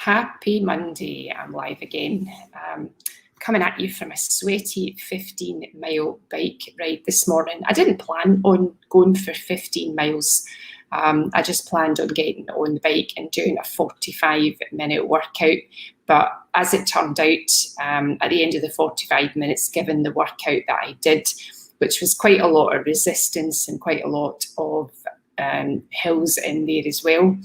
Happy Monday, I'm live again. Coming at you from a sweaty 15-mile bike ride this morning. I didn't plan on going for 15 miles. I just planned on getting on the bike and doing a 45-minute workout. But as it turned out, at the end of the 45 minutes, given the workout that I did, which was quite a lot of resistance and quite a lot of hills in there as well,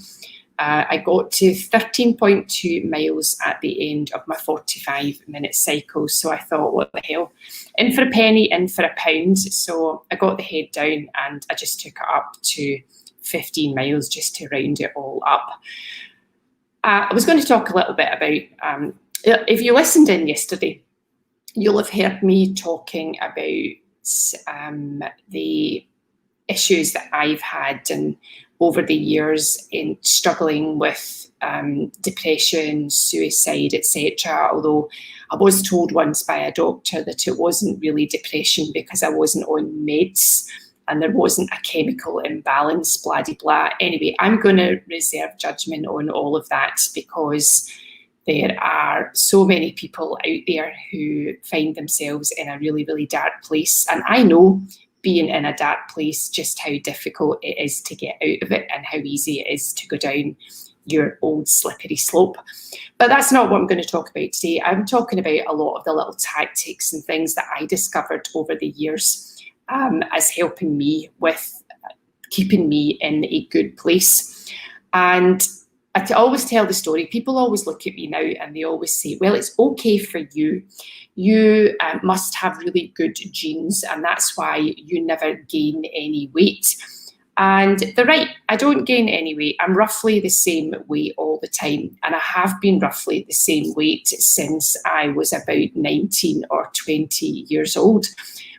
I got to 13.2 miles at the end of my 45-minute cycle. So I thought, what the hell? In for a penny, in for a pound. So I got the head down and I just took it up to 15 miles just to round it all up. I was going to talk a little bit about, if you listened in yesterday, you'll have heard me talking about the issues that I've had and over the years in struggling with depression, suicide, etc. Although I was told once by a doctor that it wasn't really depression because I wasn't on meds and there wasn't a chemical imbalance, blah, de blah. Anyway, I'm going to reserve judgment on all of that because there are so many people out there who find themselves in a really, really dark place. And I know, being in a dark place, just how difficult it is to get out of it and how easy it is to go down your old slippery slope. But that's not what I'm going to talk about today. I'm talking about a lot of the little tactics and things that I discovered over the years as helping me with keeping me in a good place. And I always tell the story. People always look at me now and they always say, well, it's okay for you. You must have really good genes and that's why you never gain any weight. And they're right, I don't gain any weight. I'm roughly the same weight all the time. And I have been roughly the same weight since I was about 19 or 20 years old.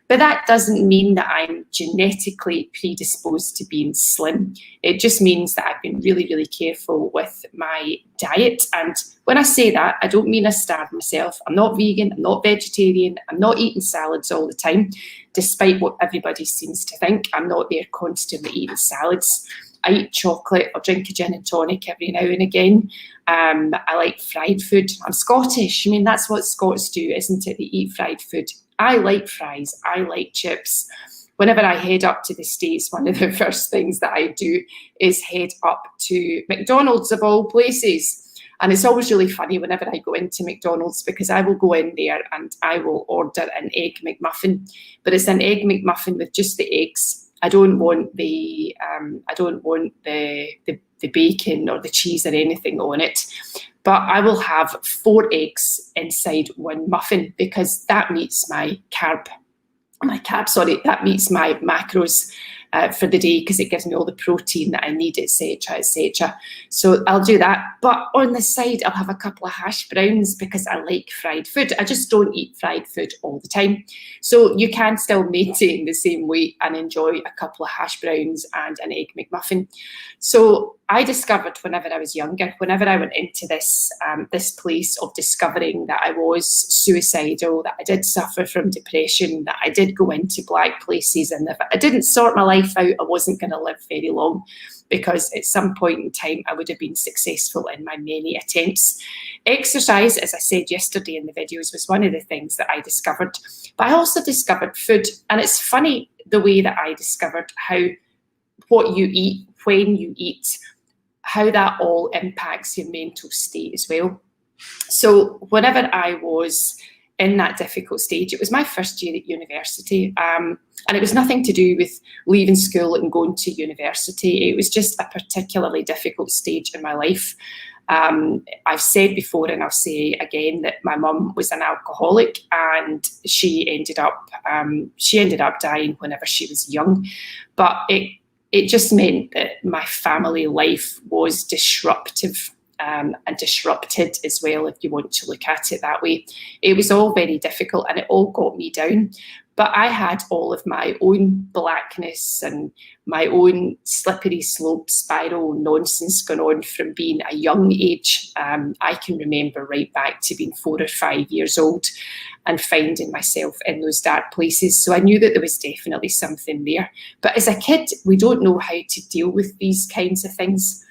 But that doesn't mean that I'm genetically predisposed to being slim. It just means that I've been really, really careful with my diet. And when I say that, I don't mean I starve myself. I'm not vegan, I'm not vegetarian, I'm not eating salads all the time, despite what everybody seems to think. I'm not there constantly eating salads. I eat chocolate or drink a gin and tonic every now and again. I like fried food. I'm Scottish. I mean, that's what Scots do, isn't it? They eat fried food. I like fries, I like chips. Whenever I head up to the States, one of the first things that I do is head up to McDonald's of all places. And it's always really funny whenever I go into McDonald's because I will go in there and I will order an egg McMuffin, but it's an egg McMuffin with just the eggs. I don't want the bacon or the cheese or anything on it. But I will have 4 eggs inside one muffin because that meets that meets my macros for the day because it gives me all the protein that I need, etc., etc. So I'll do that. But on the side, I'll have a couple of hash browns because I like fried food. I just don't eat fried food all the time. So you can still maintain the same weight and enjoy a couple of hash browns and an egg McMuffin. So I discovered whenever I was younger, whenever I went into this place of discovering that I was suicidal, that I did suffer from depression, that I did go into black places, and if I didn't sort my life out, I wasn't going to live very long because at some point in time I would have been successful in my many attempts. Exercise, as I said yesterday in the videos, was one of the things that I discovered. But I also discovered food, and it's funny the way that I discovered how what you eat, when you eat, how that all impacts your mental state as well. So whenever I was in that difficult stage, it was my first year at university, and it was nothing to do with leaving school and going to university. It was just a particularly difficult stage in my life. I've said before and I'll say again that my mum was an alcoholic and she ended up dying whenever she was young. But it just meant that my family life was disruptive and disrupted as well, if you want to look at it that way. It was all very difficult and it all got me down. But I had all of my own blackness and my own slippery slope spiral nonsense going on from being a young age. I can remember right back to being 4 or 5 years old and finding myself in those dark places. So I knew that there was definitely something there. But as a kid, we don't know how to deal with these kinds of things.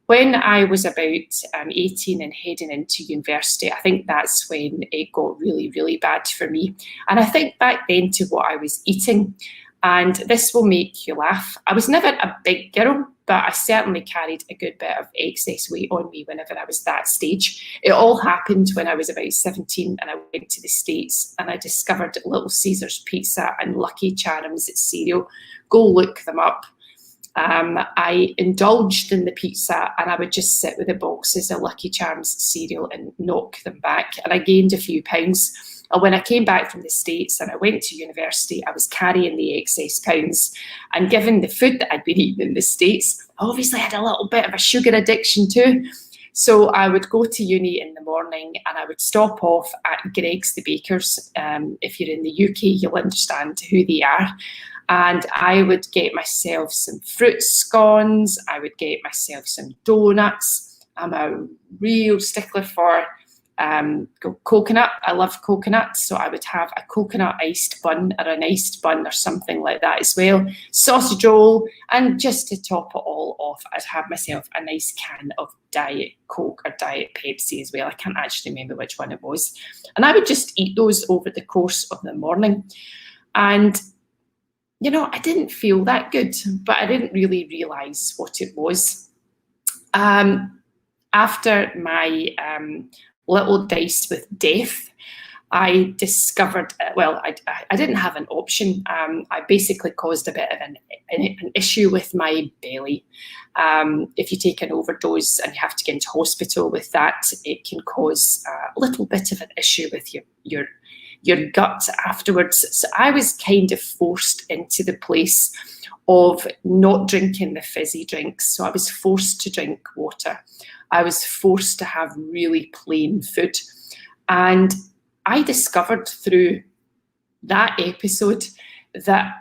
When I was about 18 and heading into university, I think that's when it got really, really bad for me. And I think back then to what I was eating, and this will make you laugh. I was never a big girl, but I certainly carried a good bit of excess weight on me whenever I was that stage. It all happened when I was about 17 and I went to the States and I discovered Little Caesars pizza and Lucky Charms cereal. Go look them up. I indulged in the pizza and I would just sit with the boxes of Lucky Charms cereal and knock them back. And I gained a few pounds. And when I came back from the States and I went to university, I was carrying the excess pounds. And given the food that I'd been eating in the States, I obviously had a little bit of a sugar addiction too. So I would go to uni in the morning and I would stop off at Greg's the Baker's. If you're in the UK, you'll understand who they are. And I would get myself some fruit scones. I would get myself some donuts. I'm a real stickler for coconut. I love coconut, so I would have a coconut iced bun or an iced bun or something like that as well. Sausage roll, and just to top it all off, I'd have myself a nice can of Diet Coke or Diet Pepsi as well. I can't actually remember which one it was. And I would just eat those over the course of the morning. And you know, I didn't feel that good, but I didn't really realise what it was. After my little dice with death, I discovered, well, I didn't have an option. I basically caused a bit of an issue with my belly. If you take an overdose and you have to get into hospital with that, it can cause a little bit of an issue with your gut afterwards. So I was kind of forced into the place of not drinking the fizzy drinks. So I was forced to drink water. I was forced to have really plain food. And I discovered through that episode that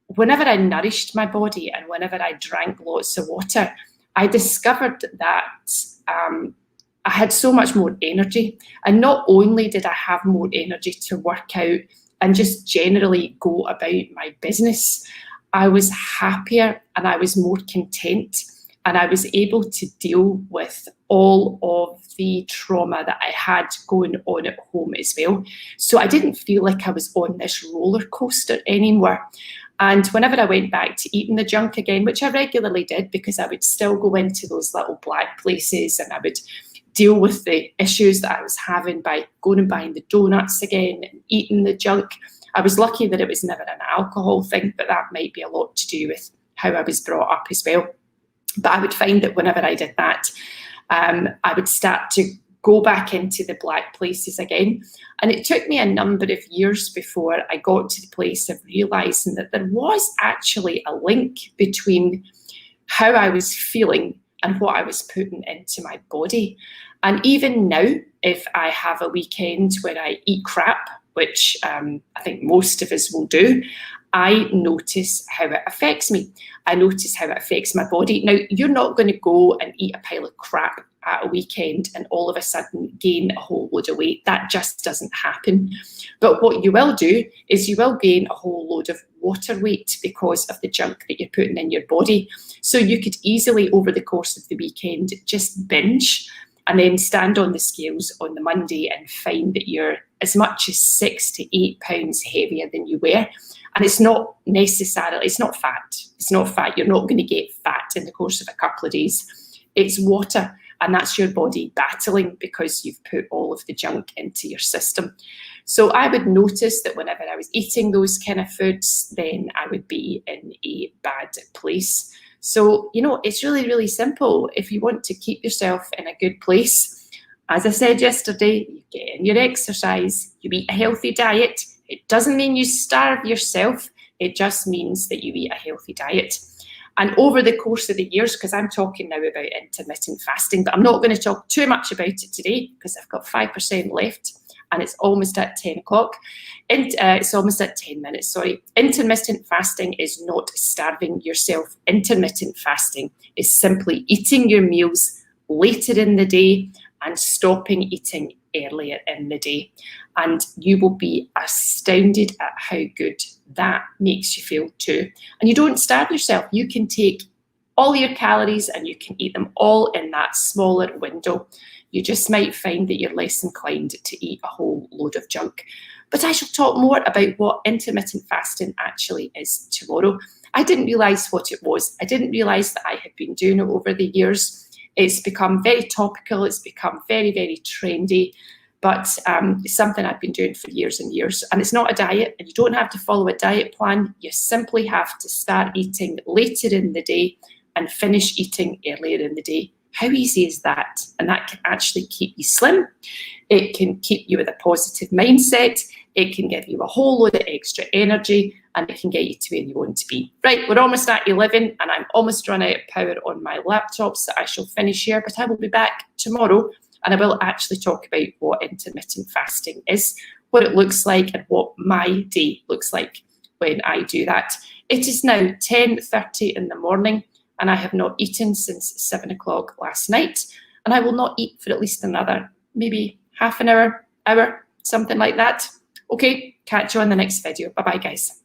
whenever I nourished my body and whenever I drank lots of water, I discovered that I had so much more energy. And not only did I have more energy to work out and just generally go about my business, I was happier and I was more content, and I was able to deal with all of the trauma that I had going on at home as well. So I didn't feel like I was on this roller coaster anymore. And whenever I went back to eating the junk again, which I regularly did because I would still go into those little black places and I would deal with the issues that I was having by going and buying the donuts again and eating the junk. I was lucky that it was never an alcohol thing, but that might be a lot to do with how I was brought up as well. But I would find that whenever I did that, I would start to go back into the black places again. And it took me a number of years before I got to the place of realising that there was actually a link between how I was feeling and what I was putting into my body. And even now, if I have a weekend where I eat crap, which I think most of us will do, I notice how it affects me. I notice how it affects my body. Now, you're not going to go and eat a pile of crap at a weekend and all of a sudden gain a whole load of weight. That just doesn't happen. But what you will do is you will gain a whole load of water weight because of the junk that you're putting in your body. So you could easily, over the course of the weekend, just binge and then stand on the scales on the Monday and find that you're as much as 6 to 8 pounds heavier than you were. And it's not necessarily, it's not fat. It's not fat. You're not going to get fat in the course of a couple of days. It's water. And that's your body battling because you've put all of the junk into your system. So I would notice that whenever I was eating those kind of foods, then I would be in a bad place. So, you know, it's really, really simple. If you want to keep yourself in a good place, as I said yesterday, you get in your exercise, you eat a healthy diet. It doesn't mean you starve yourself. It just means that you eat a healthy diet. And over the course of the years, because I'm talking now about intermittent fasting, but I'm not going to talk too much about it today because I've got 5% left and it's almost at 10 o'clock. It's almost at 10 minutes, sorry. Intermittent fasting is not starving yourself. Intermittent fasting is simply eating your meals later in the day and stopping eating earlier in the day. And you will be astounded at how good that makes you feel too. And you don't starve yourself. You can take all your calories and you can eat them all in that smaller window. You just might find that you're less inclined to eat a whole load of junk. But I shall talk more about what intermittent fasting actually is tomorrow. I didn't realise what it was. I didn't realise that I had been doing it over the years. It's become very topical. It's become very, very trendy. But it's something I've been doing for years and years. And it's not a diet, and you don't have to follow a diet plan. You simply have to start eating later in the day and finish eating earlier in the day. How easy is that? And that can actually keep you slim. It can keep you with a positive mindset. It can give you a whole load of extra energy, and it can get you to where you want to be. Right, we're almost at 11, and I'm almost run out of power on my laptop, so I shall finish here, but I will be back tomorrow, and I will actually talk about what intermittent fasting is, what it looks like, and what my day looks like when I do that. It is now 10:30 in the morning, and I have not eaten since 7 o'clock last night, and I will not eat for at least another, maybe half an hour, something like that. Okay, catch you on the next video. Bye-bye, guys.